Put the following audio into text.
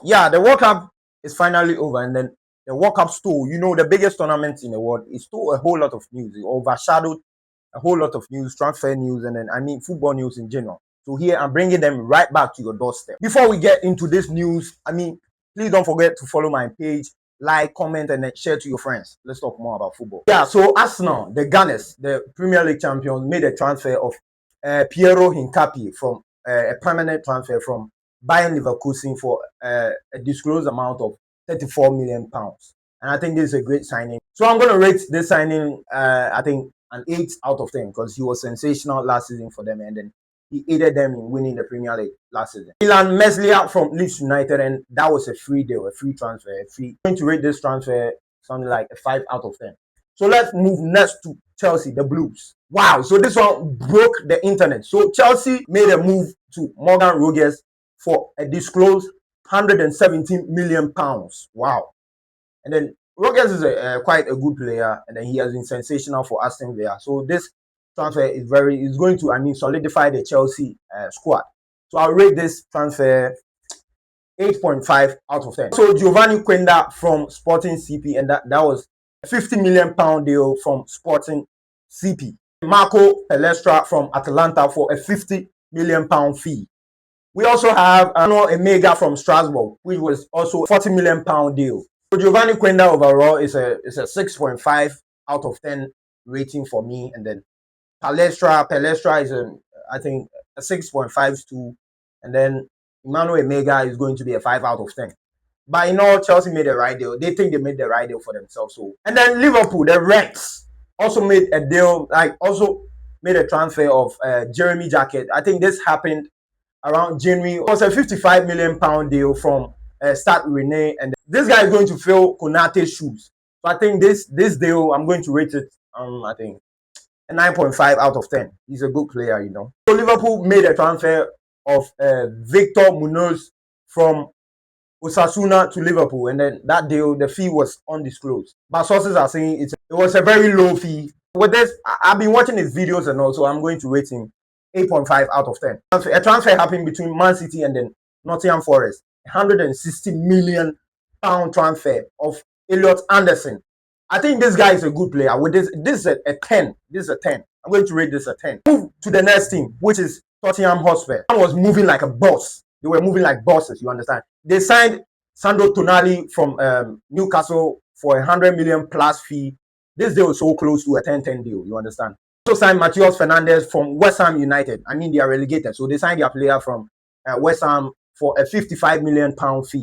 yeah, the World Cup is finally over, and then the World Cup stole, the biggest tournament in the world. It stole a whole lot of news. It overshadowed a whole lot of news, transfer news, and then football news in general. So here I'm bringing them right back to your doorstep. Before we get into this news, please don't forget to follow my page, like, comment, and then share to your friends. Let's talk more about football. Yeah, so Arsenal, the Gunners, the Premier League champions, made a transfer of Piero Hincapié from a permanent transfer from Bayern Leverkusen for a disclosed amount of £34 million. And I think this is a great signing. So I'm going to rate this signing, I think, an 8 out of 10 because he was sensational last season for them, and then he aided them in winning the Premier League last season. Milan Meslier from Leeds United, and that was a free deal, a free transfer, I'm going to rate this transfer something like a 5 out of 10. So let's move next to Chelsea, the Blues. Wow, so this one broke the internet. So Chelsea made a move to Morgan Rogers for a disclosed £117 million. Wow. And then Rogers is quite a good player, and then he has been sensational for Aston Villa. So this transfer is going to solidify the Chelsea squad. So I'll rate this transfer 8.5 out of 10. So Giovanni Quenda from Sporting CP, and that was a £50 million deal from Sporting CP. Marco Palestra from Atalanta for a £50 million fee. We also have Arnaud Emega from Strasbourg, which was also a £40 million deal. So Giovanni Quenda overall is a 6.5 out of 10 rating for me, and then Palestra is I think a 6.52, and then Emmanuel Emega is going to be a 5 out of 10. But in all, Chelsea made the right deal. They think they made the right deal for themselves. So, and then Liverpool, the Reds, also made a deal, also made a transfer of Jeremy Jacket. I think this happened around January. It was a £55 million deal from Stade Rennais, and this guy is going to fill Konate's shoes. So I think this deal, I'm going to rate it, I think, a 9.5 out of 10. He's a good player, So Liverpool made a transfer of Victor Munoz from Osasuna to Liverpool, and then that deal, the fee was undisclosed. But sources are saying it was a very low fee. With this, I've been watching his videos, and also I'm going to rate him 8.5 out of 10. A transfer happened between Man City and then Nottingham Forest. £160 million transfer of Elliot Anderson. I think this guy is a good player. With this is a 10. This is a 10. I'm going to rate this a 10. Move to the next team, which is Tottenham Hotspur. I was moving like a boss. They were moving like bosses, you understand. They signed Sandro Tonali from Newcastle for a £100 million plus fee. This deal is so close to a 10-10 deal, you understand. Also signed Matheus Fernandes from West Ham United. They are relegated, so they signed their player from West Ham for a £55 million fee.